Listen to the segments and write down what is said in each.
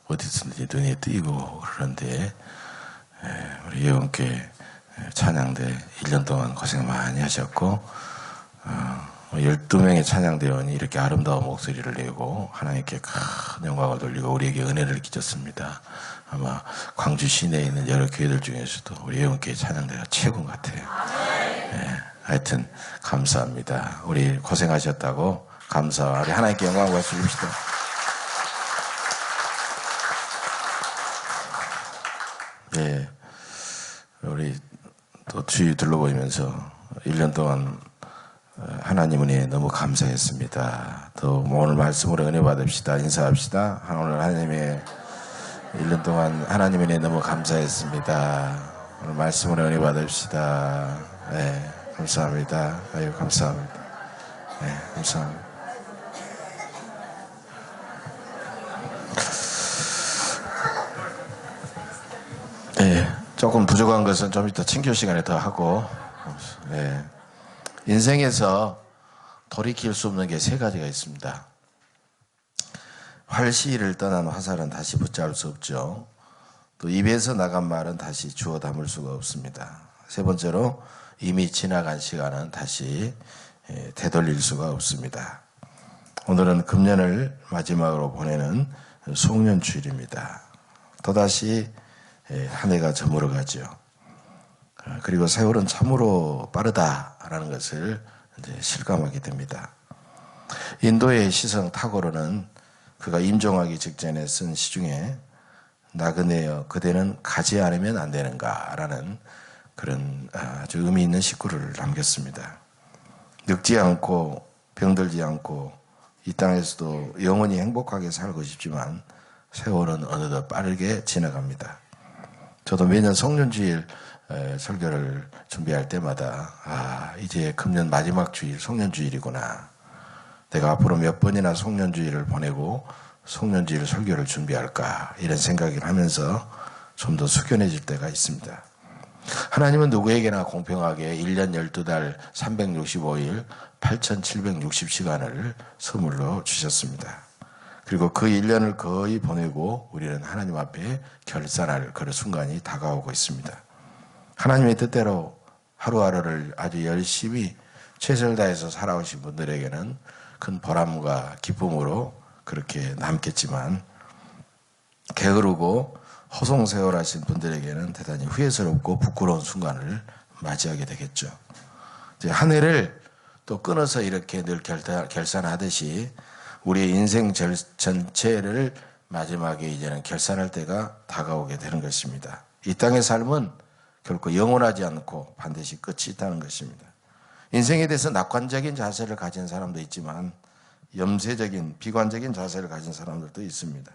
어디서든지 눈에 띄고 그러는데 우리 예원교회 찬양대 1년 동안 고생 많이 하셨고 12명의 찬양대원이 이렇게 아름다운 목소리를 내고 하나님께 큰 영광을 돌리고 우리에게 은혜를 끼쳤습니다. 아마 광주 시내에 있는 여러 교회들 중에서도 우리 예원교회 찬양대가 최고 같아요. 하여튼 감사합니다. 우리 고생하셨다고 감사와 우리 하나님께 영광을 받습시다. 예, 우리 또 주위 둘러보면서 1년 동안 하나님 은혜에 너무 감사했습니다. 또 오늘 말씀으로 은혜 받읍시다. 인사합시다. 오늘 하나님의 1년 동안 하나님 은혜에 너무 감사했습니다. 오늘 말씀으로 은혜 받읍시다. 네, 감사합니다. 아유, 감사합니다. 네, 감사합니다. 네, 조금 부족한 것은 좀 이따 친교 시간에 더 하고, 네. 인생에서 돌이킬 수 없는 게 세 가지가 있습니다. 활시를 떠난 화살은 다시 붙잡을 수 없죠. 또 입에서 나간 말은 다시 주워 담을 수가 없습니다. 세 번째로 이미 지나간 시간은 다시 되돌릴 수가 없습니다. 오늘은 금년을 마지막으로 보내는 송년주일입니다. 또다시 한 해가 저물어가죠. 그리고 세월은 참으로 빠르다라는 것을 이제 실감하게 됩니다. 인도의 시성 타고르는 그가 임종하기 직전에 쓴 시 중에 나그네여 그대는 가지 않으면 안 되는가라는 그런 아주 의미 있는 시구를 남겼습니다. 늙지 않고 병들지 않고 이 땅에서도 영원히 행복하게 살고 싶지만 세월은 어느덧 빠르게 지나갑니다. 저도 매년 송년주일 설교를 준비할 때마다 이제 금년 마지막 주일 송년주일이구나. 내가 앞으로 몇 번이나 송년주일을 보내고 송년주일 설교를 준비할까 이런 생각을 하면서 좀 더 숙연해질 때가 있습니다. 하나님은 누구에게나 공평하게 1년 12달 365일 8760시간을 선물로 주셨습니다. 그리고 그 1년을 거의 보내고 우리는 하나님 앞에 결산할 그런 순간이 다가오고 있습니다. 하나님의 뜻대로 하루하루를 아주 열심히 최선을 다해서 살아오신 분들에게는 큰 보람과 기쁨으로 그렇게 남겠지만 게으르고 허송세월하신 분들에게는 대단히 후회스럽고 부끄러운 순간을 맞이하게 되겠죠. 이제 한 해를 또 끊어서 이렇게 늘 결산하듯이 우리의 인생 전체를 마지막에 이제는 결산할 때가 다가오게 되는 것입니다. 이 땅의 삶은 결코 영원하지 않고 반드시 끝이 있다는 것입니다. 인생에 대해서 낙관적인 자세를 가진 사람도 있지만 염세적인 비관적인 자세를 가진 사람들도 있습니다.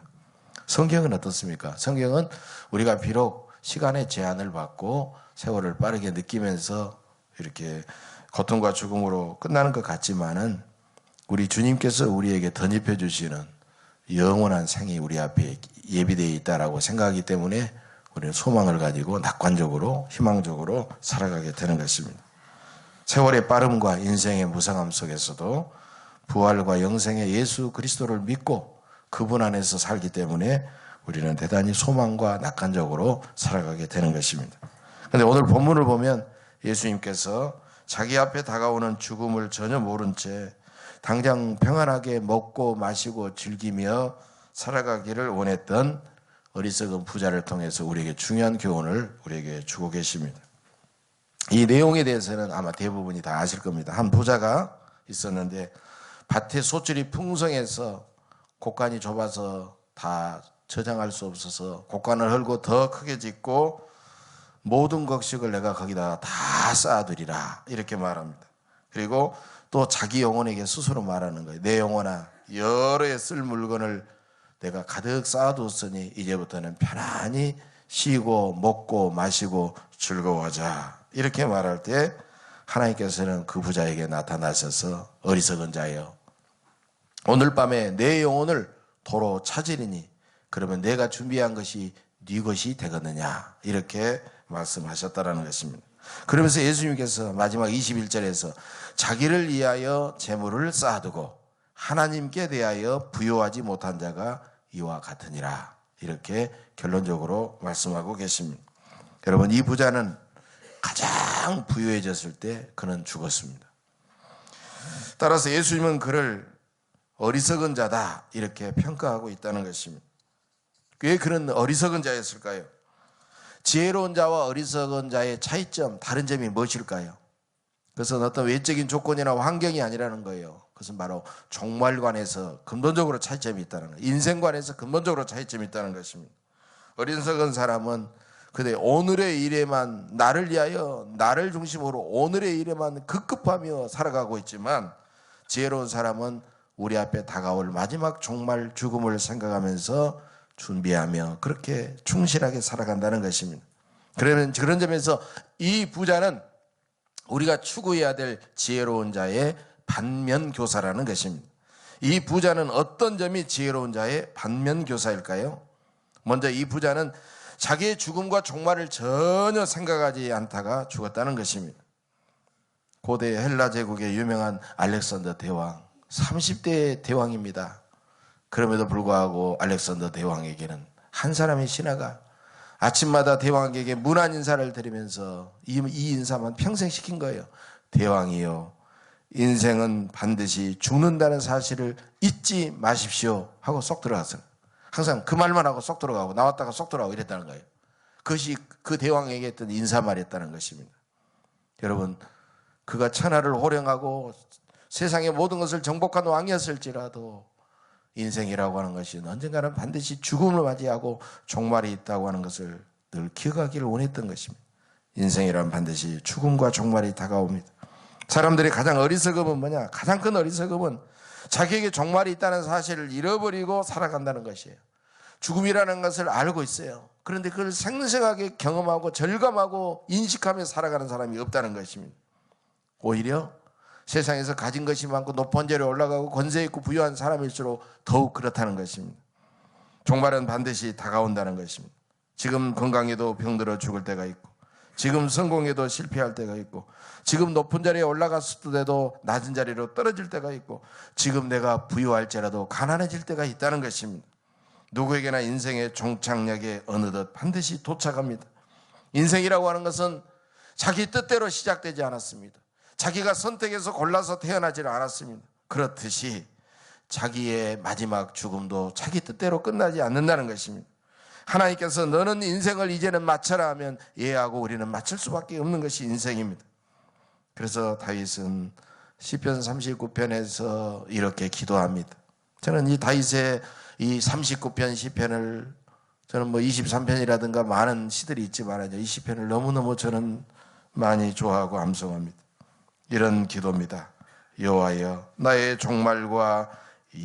성경은 어떻습니까? 성경은 우리가 비록 시간의 제한을 받고 세월을 빠르게 느끼면서 이렇게 고통과 죽음으로 끝나는 것 같지만은 우리 주님께서 우리에게 덧입혀 주시는 영원한 생이 우리 앞에 예비되어 있다라고 생각하기 때문에 우리는 소망을 가지고 낙관적으로 희망적으로 살아가게 되는 것입니다. 세월의 빠름과 인생의 무상함 속에서도 부활과 영생의 예수 그리스도를 믿고 그분 안에서 살기 때문에 우리는 대단히 소망과 낙관적으로 살아가게 되는 것입니다. 그런데 오늘 본문을 보면 예수님께서 자기 앞에 다가오는 죽음을 전혀 모른 채 당장 평안하게 먹고 마시고 즐기며 살아가기를 원했던 어리석은 부자를 통해서 우리에게 중요한 교훈을 우리에게 주고 계십니다. 이 내용에 대해서는 아마 대부분이 다 아실 겁니다. 한 부자가 있었는데 밭에 소출이 풍성해서 곡간이 좁아서 다 저장할 수 없어서 곡간을 헐고 더 크게 짓고 모든 곡식을 내가 거기다 다 쌓아두리라 이렇게 말합니다. 그리고 또 자기 영혼에게 스스로 말하는 거예요. 내 영혼아 여러 해 쓸 물건을 내가 가득 쌓아두었으니 이제부터는 편안히 쉬고 먹고 마시고 즐거워하자 이렇게 말할 때 하나님께서는 그 부자에게 나타나셔서 어리석은 자여 오늘 밤에 내 영혼을 도로 찾으리니 그러면 내가 준비한 것이 네 것이 되겠느냐 이렇게 말씀하셨다라는 것입니다. 그러면서 예수님께서 마지막 21절에서 자기를 위하여 재물을 쌓아두고 하나님께 대하여 부요하지 못한 자가 이와 같으니라 이렇게 결론적으로 말씀하고 계십니다. 여러분, 이 부자는 가장 부유해졌을 때 그는 죽었습니다. 따라서 예수님은 그를 어리석은 자다 이렇게 평가하고 있다는 것입니다. 왜 그는 어리석은 자였을까요? 지혜로운 자와 어리석은 자의 차이점, 다른 점이 무엇일까요? 그것은 어떤 외적인 조건이나 환경이 아니라는 거예요. 그것은 바로 종말관에서 근본적으로 차이점이 있다는 거예요. 인생관에서 근본적으로 차이점이 있다는 것입니다. 어리석은 사람은 그대 오늘의 일에만, 나를 위하여 나를 중심으로 오늘의 일에만 급급하며 살아가고 있지만, 지혜로운 사람은 우리 앞에 다가올 마지막 종말 죽음을 생각하면서 준비하며 그렇게 충실하게 살아간다는 것입니다. 그러면 그런 점에서 이 부자는 우리가 추구해야 될 지혜로운 자의 반면교사라는 것입니다. 이 부자는 어떤 점이 지혜로운 자의 반면교사일까요? 먼저 이 부자는 자기의 죽음과 종말을 전혀 생각하지 않다가 죽었다는 것입니다. 고대 헬라 제국의 유명한 알렉산더 대왕, 30대 대왕입니다. 그럼에도 불구하고 알렉산더 대왕에게는 한 사람의 신하가 아침마다 대왕에게 문안 인사를 드리면서 이 인사만 평생 시킨 거예요. 대왕이요, 인생은 반드시 죽는다는 사실을 잊지 마십시오 하고 쏙 들어갔어요. 항상 그 말만 하고 쏙 들어가고 나왔다가 쏙 들어가고 이랬다는 거예요. 그것이 그 대왕에게 했던 인사말이었다는 것입니다. 여러분, 그가 천하를 호령하고 세상의 모든 것을 정복한 왕이었을지라도 인생이라고 하는 것이 언젠가는 반드시 죽음을 맞이하고 종말이 있다고 하는 것을 늘 기억하기를 원했던 것입니다. 인생이란 반드시 죽음과 종말이 다가옵니다. 사람들이 가장 어리석음은 뭐냐? 가장 큰 어리석음은 자기에게 종말이 있다는 사실을 잃어버리고 살아간다는 것이에요. 죽음이라는 것을 알고 있어요. 그런데 그걸 생생하게 경험하고 절감하고 인식하며 살아가는 사람이 없다는 것입니다. 오히려 세상에서 가진 것이 많고 높은 자리에 올라가고 권세 있고 부유한 사람일수록 더욱 그렇다는 것입니다. 종말은 반드시 다가온다는 것입니다. 지금 건강해도 병들어 죽을 때가 있고, 지금 성공해도 실패할 때가 있고, 지금 높은 자리에 올라갔을 때도 낮은 자리로 떨어질 때가 있고, 지금 내가 부유할지라도 가난해질 때가 있다는 것입니다. 누구에게나 인생의 종착역에 어느덧 반드시 도착합니다. 인생이라고 하는 것은 자기 뜻대로 시작되지 않았습니다. 자기가 선택해서 골라서 태어나지 않았습니다. 그렇듯이 자기의 마지막 죽음도 자기 뜻대로 끝나지 않는다는 것입니다. 하나님께서 너는 인생을 이제는 마쳐라 하면 예하고 우리는 마칠 수밖에 없는 것이 인생입니다. 그래서 다윗은 시편 39편에서 이렇게 기도합니다. 저는 이 다윗의 이 39편 시편을, 저는 뭐 23편이라든가 많은 시들이 있지만 이 시편을 너무너무 저는 많이 좋아하고 암송합니다. 이런 기도입니다. 여호와여, 나의 종말과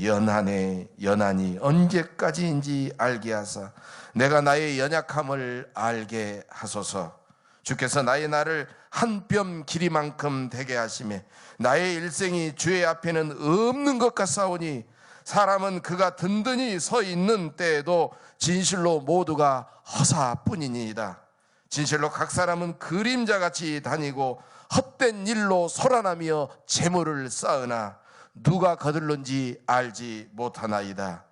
연한이 언제까지인지 알게 하사 내가 나의 연약함을 알게 하소서. 주께서 나의 날을 한 뼘 길이만큼 되게 하시매 나의 일생이 주의 앞에는 없는 것 같사오니 사람은 그가 든든히 서 있는 때에도 진실로 모두가 허사뿐이니이다. 진실로 각 사람은 그림자같이 다니고 헛된 일로 소란하며 재물을 쌓으나 누가 거둘는지 알지 못하나이다.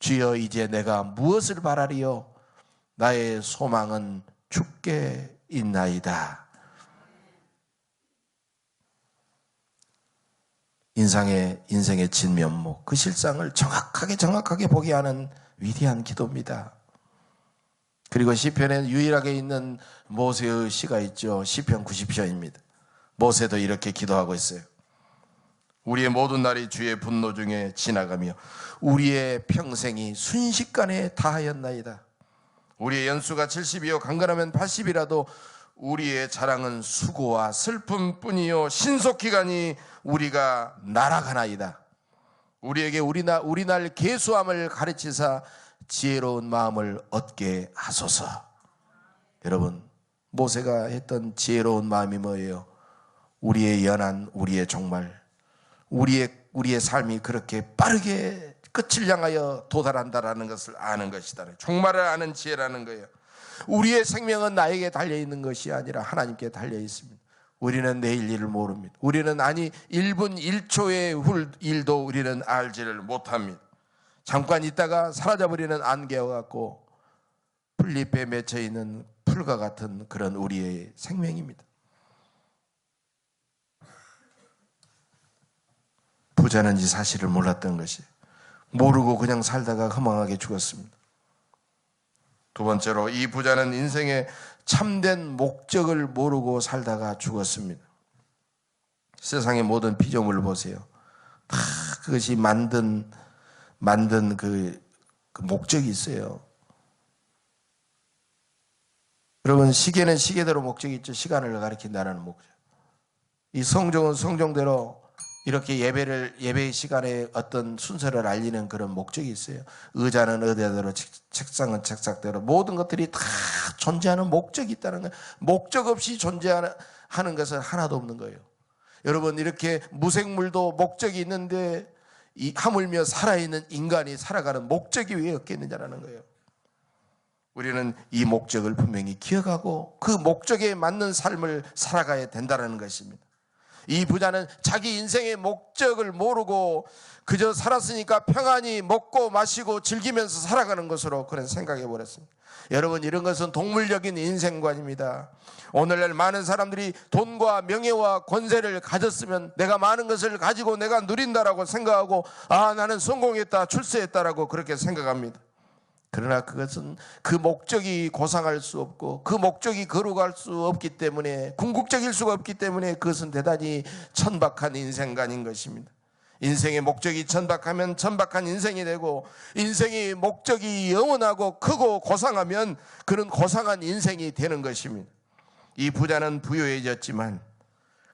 주여, 이제 내가 무엇을 바라리요? 나의 소망은 주께 있나이다. 인생의 진면목, 그 실상을 정확하게 보게 하는 위대한 기도입니다. 그리고 시편에 유일하게 있는 모세의 시가 있죠. 시편 90편입니다. 모세도 이렇게 기도하고 있어요. 우리의 모든 날이 주의 분노 중에 지나가며 우리의 평생이 순식간에 다하였나이다. 우리의 연수가 70이요 강건하면 80이라도 우리의 자랑은 수고와 슬픔뿐이요 신속히 가니 우리가 날아가나이다. 우리에게 우리 날 계수함을 가르치사 지혜로운 마음을 얻게 하소서. 여러분, 모세가 했던 지혜로운 마음이 뭐예요? 우리의 연한, 우리의 종말, 우리의 삶이 그렇게 빠르게 끝을 향하여 도달한다라는 것을 아는 것이다. 종말을 아는 지혜라는 거예요. 우리의 생명은 나에게 달려있는 것이 아니라 하나님께 달려있습니다. 우리는 내일 일을 모릅니다. 우리는 아니 1분 1초의 일도 우리는 알지를 못합니다. 잠깐 있다가 사라져버리는 안개와 같고 풀잎에 맺혀 있는 풀과 같은 그런 우리의 생명입니다. 부자는 이 사실을 몰랐던 것이, 모르고 그냥 살다가 허망하게 죽었습니다. 두 번째로, 이 부자는 인생의 참된 목적을 모르고 살다가 죽었습니다. 세상의 모든 피조물을 보세요. 다 그것이 만든 그 목적이 있어요. 여러분, 시계는 시계대로 목적이 있죠. 시간을 가리킨다는 목적. 이 성종은 성종대로 이렇게 예배의 시간에 어떤 순서를 알리는 그런 목적이 있어요. 의자는 의자대로, 책상은 책상대로, 모든 것들이 다 존재하는 목적이 있다는 거예요. 목적 없이 존재하는 것은 하나도 없는 거예요. 여러분, 이렇게 무생물도 목적이 있는데 하물며 살아있는 인간이 살아가는 목적이 왜 없겠느냐라는 거예요. 우리는 이 목적을 분명히 기억하고 그 목적에 맞는 삶을 살아가야 된다는 것입니다. 이 부자는 자기 인생의 목적을 모르고 그저 살았으니까 평안히 먹고 마시고 즐기면서 살아가는 것으로 그런 생각해 버렸습니다. 여러분, 이런 것은 동물적인 인생관입니다. 오늘날 많은 사람들이 돈과 명예와 권세를 가졌으면 내가 많은 것을 가지고 내가 누린다라고 생각하고, 나는 성공했다, 출세했다라고 그렇게 생각합니다. 그러나 그것은 그 목적이 고상할 수 없고 그 목적이 거룩할 수 없기 때문에, 궁극적일 수가 없기 때문에 그것은 대단히 천박한 인생관인 것입니다. 인생의 목적이 천박하면 천박한 인생이 되고, 인생의 목적이 영원하고 크고 고상하면 그런 고상한 인생이 되는 것입니다. 이 부자는 부유해졌지만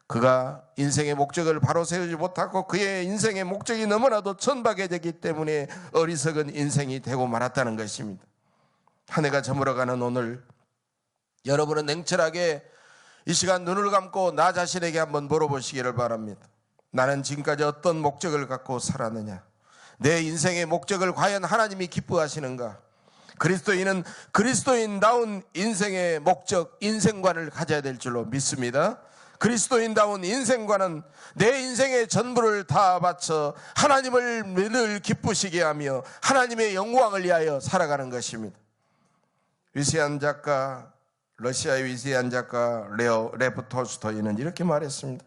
그가 인생의 목적을 바로 세우지 못하고 그의 인생의 목적이 너무나도 천박해졌기 때문에 어리석은 인생이 되고 말았다는 것입니다. 한 해가 저물어가는 오늘, 여러분은 냉철하게 이 시간 눈을 감고 나 자신에게 한번 물어보시기를 바랍니다. 나는 지금까지 어떤 목적을 갖고 살았느냐? 내 인생의 목적을 과연 하나님이 기뻐하시는가? 그리스도인은 그리스도인다운 인생의 목적, 인생관을 가져야 될 줄로 믿습니다. 그리스도인다운 인생관은 내 인생의 전부를 다 바쳐 하나님을 늘 기쁘시게 하며 하나님의 영광을 위하여 살아가는 것입니다. 위대한 작가, 러시아의 위대한 작가 레프 톨스토이는 이렇게 말했습니다.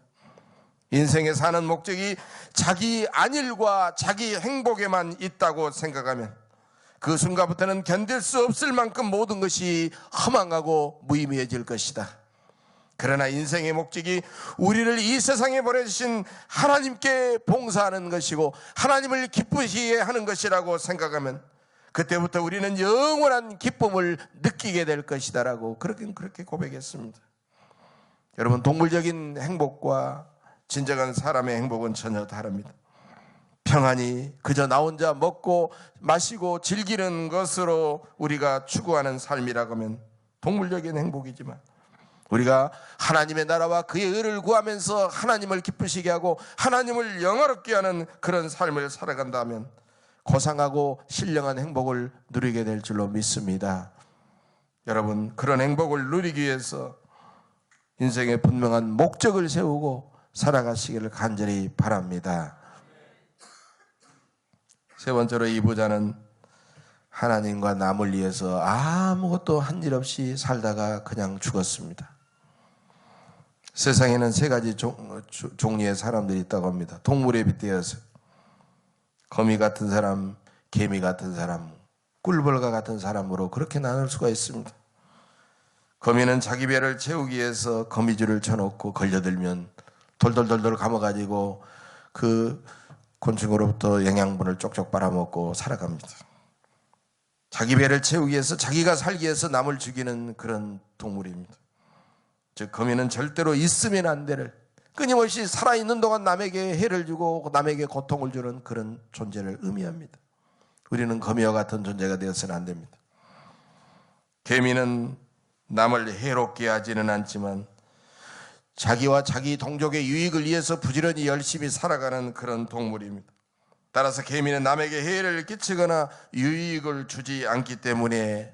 인생에 사는 목적이 자기 안일과 자기 행복에만 있다고 생각하면 그 순간부터는 견딜 수 없을 만큼 모든 것이 허망하고 무의미해질 것이다. 그러나 인생의 목적이 우리를 이 세상에 보내주신 하나님께 봉사하는 것이고 하나님을 기쁘시게 하는 것이라고 생각하면 그때부터 우리는 영원한 기쁨을 느끼게 될 것이다라고 그렇게 고백했습니다. 여러분, 동물적인 행복과 진정한 사람의 행복은 전혀 다릅니다. 평안히 그저 나 혼자 먹고 마시고 즐기는 것으로 우리가 추구하는 삶이라고 하면 동물적인 행복이지만, 우리가 하나님의 나라와 그의 의를 구하면서 하나님을 기쁘시게 하고 하나님을 영화롭게 하는 그런 삶을 살아간다면 고상하고 신령한 행복을 누리게 될 줄로 믿습니다. 여러분, 그런 행복을 누리기 위해서 인생의 분명한 목적을 세우고 살아가시기를 간절히 바랍니다. 세 번째로, 이 부자는 하나님과 남을 위해서 아무것도 한 일 없이 살다가 그냥 죽었습니다. 세상에는 세 가지 종류의 사람들이 있다고 합니다. 동물에 빗대어서 거미 같은 사람, 개미 같은 사람, 꿀벌과 같은 사람으로 그렇게 나눌 수가 있습니다. 거미는 자기 배를 채우기 위해서 거미줄을 쳐놓고 걸려들면 돌돌돌돌 감아가지고 그 곤충으로부터 영양분을 쪽쪽 빨아먹고 살아갑니다. 자기 배를 채우기 위해서, 자기가 살기 위해서 남을 죽이는 그런 동물입니다. 즉, 거미는 절대로 있으면 안 될, 끊임없이 살아있는 동안 남에게 해를 주고 남에게 고통을 주는 그런 존재를 의미합니다. 우리는 거미와 같은 존재가 되어서는 안 됩니다. 개미는 남을 해롭게 하지는 않지만 자기와 자기 동족의 유익을 위해서 부지런히 열심히 살아가는 그런 동물입니다. 따라서 개미는 남에게 해를 끼치거나 유익을 주지 않기 때문에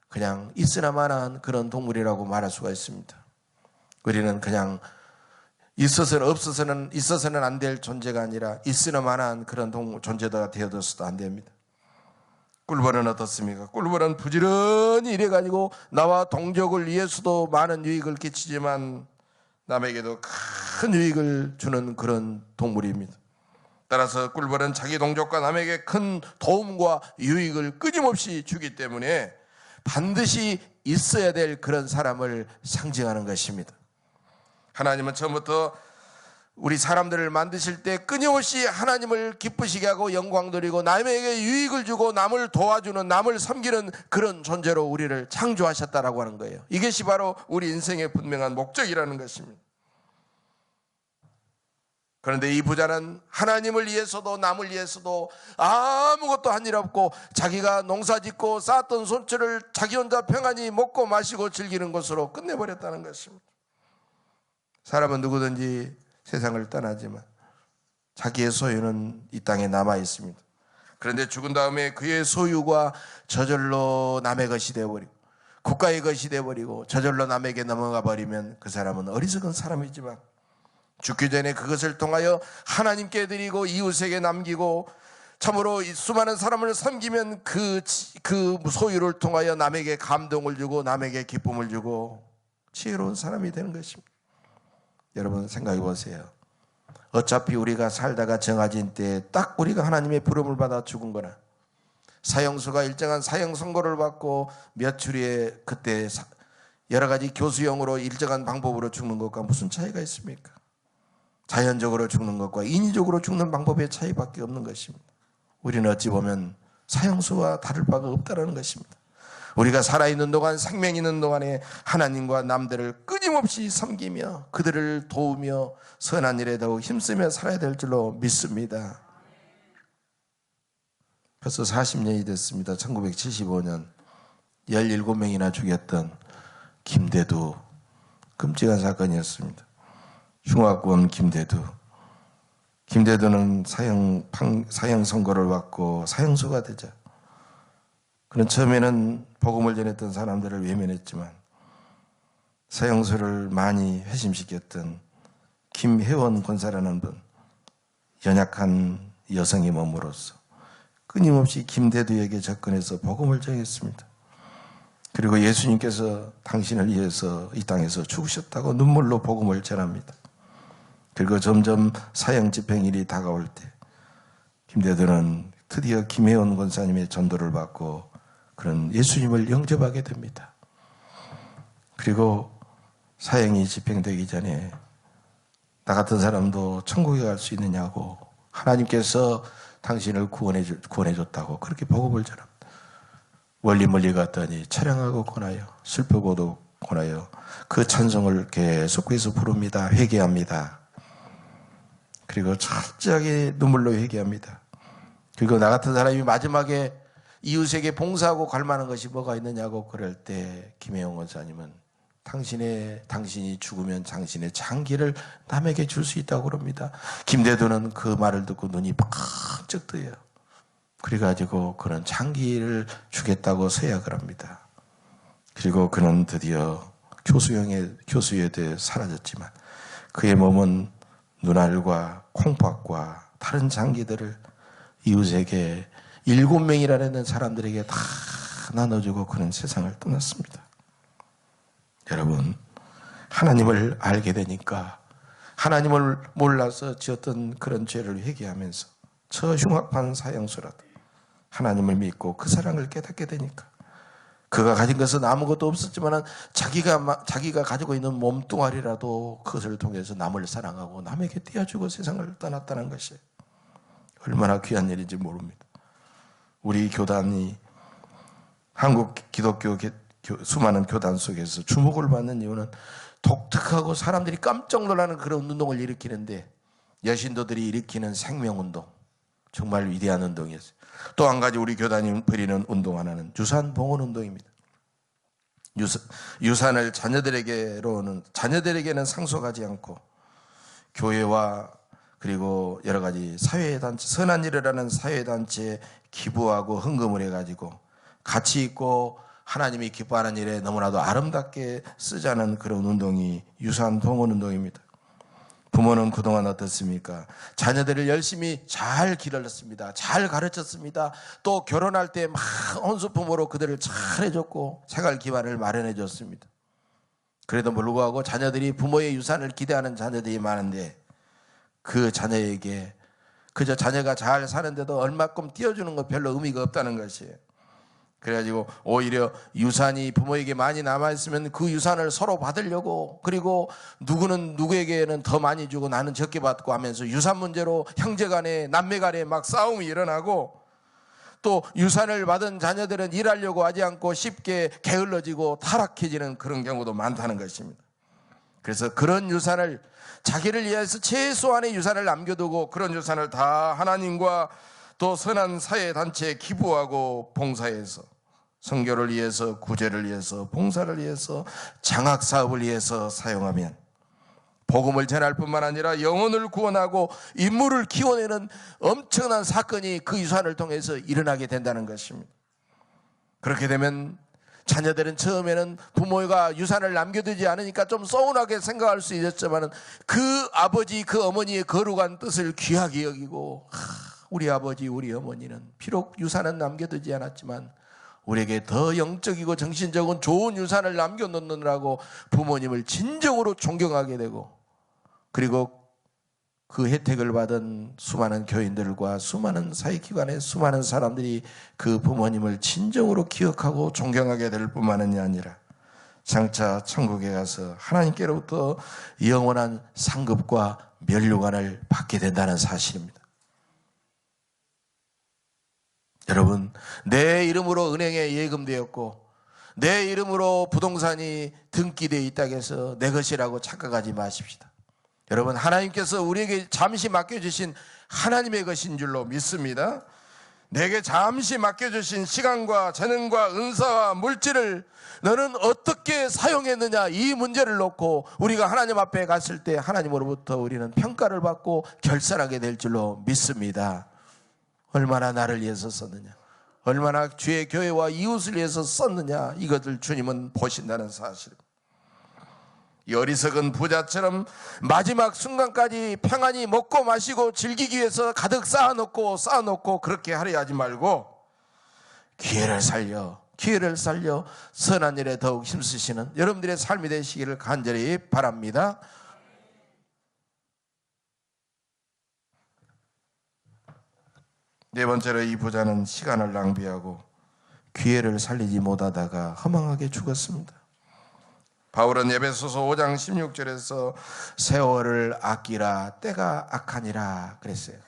그냥 있으나마나한 그런 동물이라고 말할 수가 있습니다. 우리는 그냥 있어서는 안 될 존재가 아니라 있으나마나한 그런 존재가 되어서도 안 됩니다. 꿀벌은 어떻습니까? 꿀벌은 부지런히 일해가지고 나와 동족을 위해서도 많은 유익을 끼치지만 남에게도 큰 유익을 주는 그런 동물입니다. 따라서 꿀벌은 자기 동족과 남에게 큰 도움과 유익을 끊임없이 주기 때문에 반드시 있어야 될 그런 사람을 상징하는 것입니다. 하나님은 처음부터 우리 사람들을 만드실 때 끊임없이 하나님을 기쁘시게 하고 영광 드리고 남에게 유익을 주고 남을 도와주는, 남을 섬기는 그런 존재로 우리를 창조하셨다라고 하는 거예요. 이것이 바로 우리 인생의 분명한 목적이라는 것입니다. 그런데 이 부자는 하나님을 위해서도 남을 위해서도 아무것도 한 일 없고 자기가 농사짓고 쌓았던 손철을 자기 혼자 평안히 먹고 마시고 즐기는 것으로 끝내버렸다는 것입니다. 사람은 누구든지 세상을 떠나지만 자기의 소유는 이 땅에 남아 있습니다. 그런데 죽은 다음에 그의 소유가 저절로 남의 것이 되어버리고 국가의 것이 되어버리고 저절로 남에게 넘어가 버리면 그 사람은 어리석은 사람이지만 죽기 전에 그것을 통하여 하나님께 드리고 이웃에게 남기고 참으로 수많은 사람을 섬기면 그 소유를 통하여 남에게 감동을 주고 남에게 기쁨을 주고 지혜로운 사람이 되는 것입니다. 여러분 생각해 보세요. 어차피 우리가 살다가 정해진 때에 딱 우리가 하나님의 부름을 받아 죽은 거나 사형수가 일정한 사형 선고를 받고 며칠 후에 그때 여러 가지 교수형으로 일정한 방법으로 죽는 것과 무슨 차이가 있습니까? 자연적으로 죽는 것과 인위적으로 죽는 방법의 차이밖에 없는 것입니다. 우리는 어찌 보면 사형수와 다를 바가 없다는 것입니다. 우리가 살아있는 동안, 생명이 있는 동안에 하나님과 남들을 끊임없이 섬기며 그들을 도우며 선한 일에 더욱 힘쓰며 살아야 될 줄로 믿습니다. 벌써 40년이 됐습니다. 1975년 17명이나 죽였던 김대두, 끔찍한 사건이었습니다. 흉악범 김대두는 사형 선고를 받고 사형수가 되자 그는 처음에는 복음을 전했던 사람들을 외면했지만 사형수를 많이 회심시켰던 김혜원 권사라는 분, 연약한 여성의 몸으로서 끊임없이 김대두에게 접근해서 복음을 전했습니다. 그리고 예수님께서 당신을 위해서 이 땅에서 죽으셨다고 눈물로 복음을 전합니다. 그리고 점점 사형 집행일이 다가올 때 김대두는 드디어 김혜원 권사님의 전도를 받고 그런 예수님을 영접하게 됩니다. 그리고 사형이 집행되기 전에 나 같은 사람도 천국에 갈 수 있느냐고 하나님께서 당신을 구원해줬다고 그렇게 복음을 전합니다. 멀리 갔더니 차량하고 권하여 슬프고도 권하여 그 찬송을 계속해서 부릅니다. 회개합니다. 그리고 철저하게 눈물로 회개합니다. 그리고 나 같은 사람이 마지막에 이웃에게 봉사하고 갈 만한 것이 뭐가 있느냐고 그럴 때 김혜영 원사님은 당신이 죽으면 당신의 장기를 남에게 줄 수 있다고 그럽니다. 김대두는 그 말을 듣고 눈이 번쩍 뜨요. 그래가지고 그는 장기를 주겠다고 서약을 합니다. 그리고 그는 드디어 교수에 대해 사라졌지만 그의 몸은 눈알과 콩팥과 다른 장기들을 이웃에게 7명이라는 사람들에게 다 나눠주고 그는 세상을 떠났습니다. 여러분, 하나님을 알게 되니까 하나님을 몰라서 지었던 그런 죄를 회개하면서 저 흉악한 사형수라도 하나님을 믿고 그 사랑을 깨닫게 되니까 그가 가진 것은 아무것도 없었지만 자기가 가지고 있는 몸뚱아리라도 그것을 통해서 남을 사랑하고 남에게 떼어주고 세상을 떠났다는 것이 얼마나 귀한 일인지 모릅니다. 우리 교단이 한국 기독교 수많은 교단 속에서 주목을 받는 이유는 독특하고 사람들이 깜짝 놀라는 그런 운동을 일으키는데 여신도들이 일으키는 생명운동, 정말 위대한 운동이었어요. 또 한 가지 우리 교단이 벌이는 운동 하나는 유산봉헌운동입니다. 유산을 자녀들에게는 상속하지 않고 교회와 그리고 여러 가지 사회단체, 선한 일을 하는 사회단체에 기부하고 헌금을 해가지고 가치 있고 하나님이 기뻐하는 일에 너무나도 아름답게 쓰자는 그런 운동이 유산봉헌운동입니다. 부모는 그동안 어떻습니까? 자녀들을 열심히 잘 기르었습니다. 잘 가르쳤습니다. 또 결혼할 때 막 혼수품으로 그들을 잘 해줬고 생활 기반을 마련해 줬습니다. 그래도 불구하고 자녀들이 부모의 유산을 기대하는 자녀들이 많은데 그 자녀에게 그저 자녀가 잘 사는데도 얼마큼 띄워주는 것 별로 의미가 없다는 것이에요. 그래가지고 오히려 유산이 부모에게 많이 남아있으면 그 유산을 서로 받으려고, 그리고 누구는 누구에게는 더 많이 주고 나는 적게 받고 하면서 유산 문제로 형제간에 남매간에 막 싸움이 일어나고, 또 유산을 받은 자녀들은 일하려고 하지 않고 쉽게 게을러지고 타락해지는 그런 경우도 많다는 것입니다. 그래서 그런 유산을 자기를 위해서 최소한의 유산을 남겨두고 그런 유산을 다 하나님과 또 선한 사회단체에 기부하고 봉사해서 선교를 위해서, 구제를 위해서, 봉사를 위해서, 장학사업을 위해서 사용하면 복음을 전할 뿐만 아니라 영혼을 구원하고 인물을 키워내는 엄청난 사건이 그 유산을 통해서 일어나게 된다는 것입니다. 그렇게 되면 자녀들은 처음에는 부모가 유산을 남겨두지 않으니까 좀 서운하게 생각할 수 있었지만 그 아버지 그 어머니의 거룩한 뜻을 귀하게 여기고, 우리 아버지 우리 어머니는 비록 유산은 남겨두지 않았지만 우리에게 더 영적이고 정신적인 좋은 유산을 남겨놓느라고 부모님을 진정으로 존경하게 되고, 그리고 그 혜택을 받은 수많은 교인들과 수많은 사회기관의 수많은 사람들이 그 부모님을 진정으로 기억하고 존경하게 될 뿐만이 아니라 장차 천국에 가서 하나님께로부터 영원한 상급과 면류관을 받게 된다는 사실입니다. 여러분, 내 이름으로 은행에 예금되었고 내 이름으로 부동산이 등기되어 있다고 해서 내 것이라고 착각하지 마십시다. 여러분, 하나님께서 우리에게 잠시 맡겨주신 하나님의 것인 줄로 믿습니다. 내게 잠시 맡겨주신 시간과 재능과 은사와 물질을 너는 어떻게 사용했느냐, 이 문제를 놓고 우리가 하나님 앞에 갔을 때 하나님으로부터 우리는 평가를 받고 결산하게 될 줄로 믿습니다. 얼마나 나를 위해서 썼느냐, 얼마나 주의 교회와 이웃을 위해서 썼느냐, 이것을 주님은 보신다는 사실입니다. 이 어리석은 부자처럼 마지막 순간까지 평안히 먹고 마시고 즐기기 위해서 가득 쌓아놓고 그렇게 하려 하지 말고 기회를 살려 선한 일에 더욱 힘쓰시는 여러분들의 삶이 되시기를 간절히 바랍니다. 네 번째로, 이 부자는 시간을 낭비하고 기회를 살리지 못하다가 허망하게 죽었습니다. 바울은 에베소서 5장 16절에서 세월을 아끼라 때가 악하니라 그랬어요.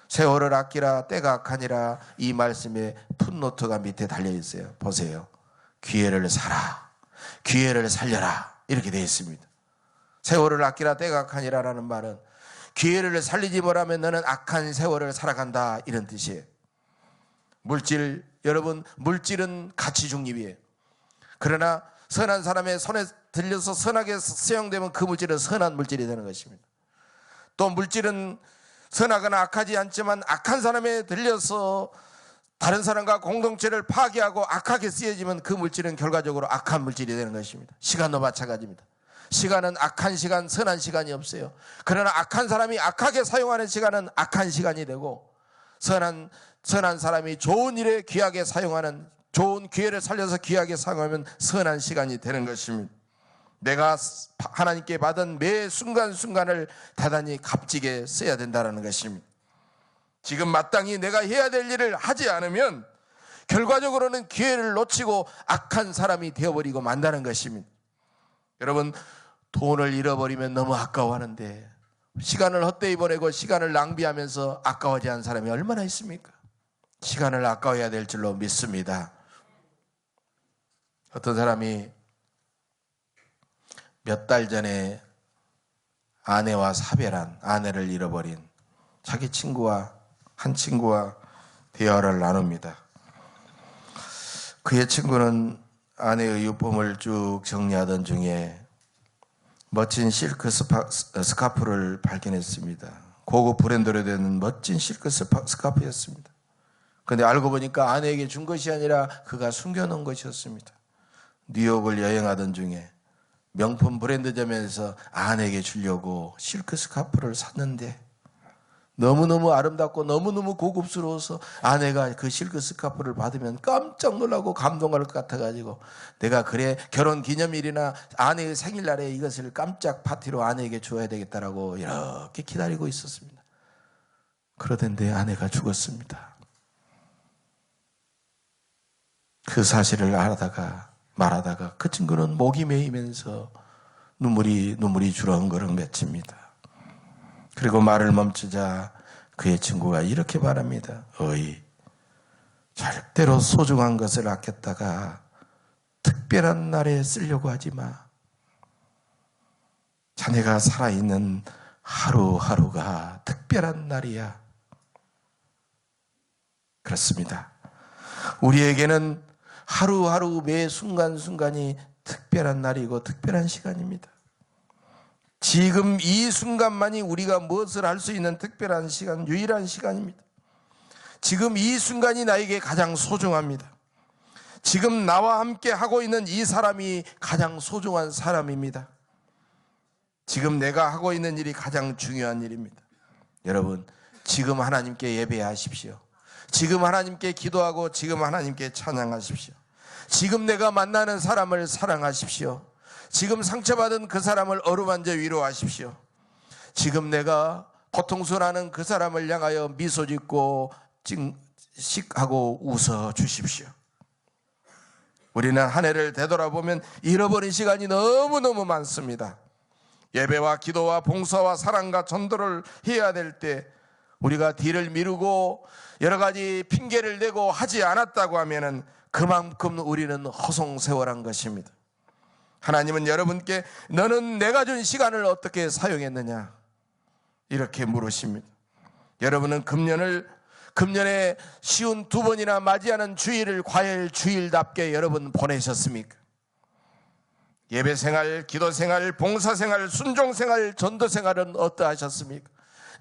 세월을 아끼라 때가 악하니라, 이 말씀에 풋노트가 밑에 달려 있어요. 보세요. 기회를 살아, 기회를 살려라, 이렇게 되어 있습니다. 세월을 아끼라 때가 악하니라라는 말은 기회를 살리지 못하면 너는 악한 세월을 살아간다, 이런 뜻이에요. 여러분, 물질은 가치 중립이에요. 그러나 선한 사람의 손에 들려서 선하게 사용되면 그 물질은 선한 물질이 되는 것입니다. 또 물질은 선하거나 악하지 않지만 악한 사람에 들려서 다른 사람과 공동체를 파괴하고 악하게 쓰여지면 그 물질은 결과적으로 악한 물질이 되는 것입니다. 시간도 마찬가지입니다. 시간은 악한 시간, 선한 시간이 없어요. 그러나 악한 사람이 악하게 사용하는 시간은 악한 시간이 되고, 선한 사람이 좋은 일에 귀하게 사용하는, 좋은 기회를 살려서 귀하게 사용하면 선한 시간이 되는 것입니다. 내가 하나님께 받은 매 순간순간을 대단히 값지게 써야 된다는 것입니다. 지금 마땅히 내가 해야 될 일을 하지 않으면 결과적으로는 기회를 놓치고 악한 사람이 되어버리고 만다는 것입니다. 여러분, 돈을 잃어버리면 너무 아까워하는데 시간을 헛되이 보내고 시간을 낭비하면서 아까워하지 않은 사람이 얼마나 있습니까? 시간을 아까워해야 될 줄로 믿습니다. 어떤 사람이 몇 달 전에 아내와 사별한, 아내를 잃어버린 자기 한 친구와 대화를 나눕니다. 그의 친구는 아내의 유품을 쭉 정리하던 중에 멋진 실크 스카프를 발견했습니다. 고급 브랜드로 된 멋진 실크 스카프였습니다. 그런데 알고 보니까 아내에게 준 것이 아니라 그가 숨겨놓은 것이었습니다. 뉴욕을 여행하던 중에 명품 브랜드점에서 아내에게 주려고 실크 스카프를 샀는데 너무너무 아름답고 너무너무 고급스러워서 아내가 그 실크 스카프를 받으면 깜짝 놀라고 감동할 것 같아가지고 내가 그래 결혼 기념일이나 아내의 생일날에 이것을 깜짝 파티로 아내에게 줘야 되겠다라고 이렇게 기다리고 있었습니다. 그러던데 아내가 죽었습니다. 그 사실을 알다가 말하다가 그 친구는 목이 메이면서 눈물이 주렁거렁 맺힙니다. 그리고 말을 멈추자 그의 친구가 이렇게 말합니다. 어이, 절대로 소중한 것을 아꼈다가 특별한 날에 쓰려고 하지 마. 자네가 살아있는 하루하루가 특별한 날이야. 그렇습니다. 우리에게는 하루하루 매 순간순간이 특별한 날이고 특별한 시간입니다. 지금 이 순간만이 우리가 무엇을 할 수 있는 특별한 시간, 유일한 시간입니다. 지금 이 순간이 나에게 가장 소중합니다. 지금 나와 함께 하고 있는 이 사람이 가장 소중한 사람입니다. 지금 내가 하고 있는 일이 가장 중요한 일입니다. 여러분, 지금 하나님께 예배하십시오. 지금 하나님께 기도하고 지금 하나님께 찬양하십시오. 지금 내가 만나는 사람을 사랑하십시오. 지금 상처받은 그 사람을 어루만져 위로하십시오. 지금 내가 고통스러워하는 그 사람을 향하여 미소 짓고 씩하고 웃어 주십시오. 우리는 한 해를 되돌아보면 잃어버린 시간이 너무너무 많습니다. 예배와 기도와 봉사와 사랑과 전도를 해야 될 때 우리가 뒤를 미루고 여러 가지 핑계를 대고 하지 않았다고 하면은 그만큼 우리는 허송세월한 것입니다. 하나님은 여러분께 너는 내가 준 시간을 어떻게 사용했느냐 이렇게 물으십니다. 여러분은 금년에 쉬운 2번이나 맞이하는 주일을 과연 주일답게 여러분 보내셨습니까? 예배생활, 기도생활, 봉사생활, 순종생활, 전도생활은 어떠하셨습니까?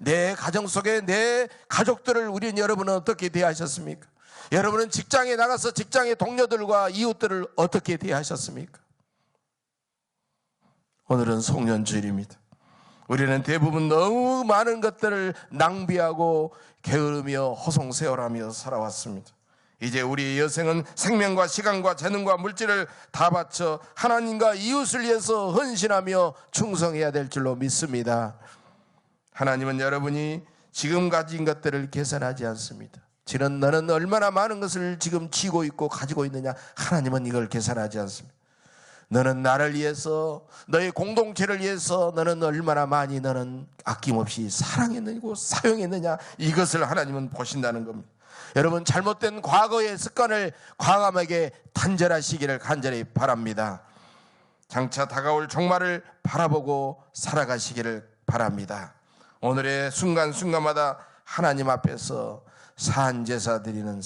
내 가정 속에 내 가족들을 여러분은 어떻게 대하셨습니까? 여러분은 직장에 나가서 직장의 동료들과 이웃들을 어떻게 대하셨습니까? 오늘은 송년주일입니다. 우리는 대부분 너무 많은 것들을 낭비하고 게으르며 허송세월하며 살아왔습니다. 이제 우리의 여생은 생명과 시간과 재능과 물질을 다 바쳐 하나님과 이웃을 위해서 헌신하며 충성해야 될 줄로 믿습니다. 하나님은 여러분이 지금 가진 것들을 계산하지 않습니다. 지금 너는 얼마나 많은 것을 지금 쥐고 있고 가지고 있느냐, 하나님은 이걸 계산하지 않습니다. 너는 나를 위해서, 너의 공동체를 위해서 너는 얼마나 많이 너는 아낌없이 사랑했느냐, 사용했느냐, 이것을 하나님은 보신다는 겁니다. 여러분, 잘못된 과거의 습관을 과감하게 단절하시기를 간절히 바랍니다. 장차 다가올 종말을 바라보고 살아가시기를 바랍니다. 오늘의 순간순간마다 하나님 앞에서 산제사 드리는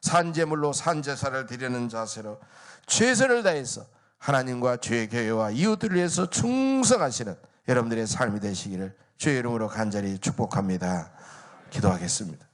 산제물로 산제사를 드리는 자세로 최선을 다해서 하나님과 주의 교회와 이웃들을 위해서 충성하시는 여러분들의 삶이 되시기를 주의 이름으로 간절히 축복합니다. 기도하겠습니다.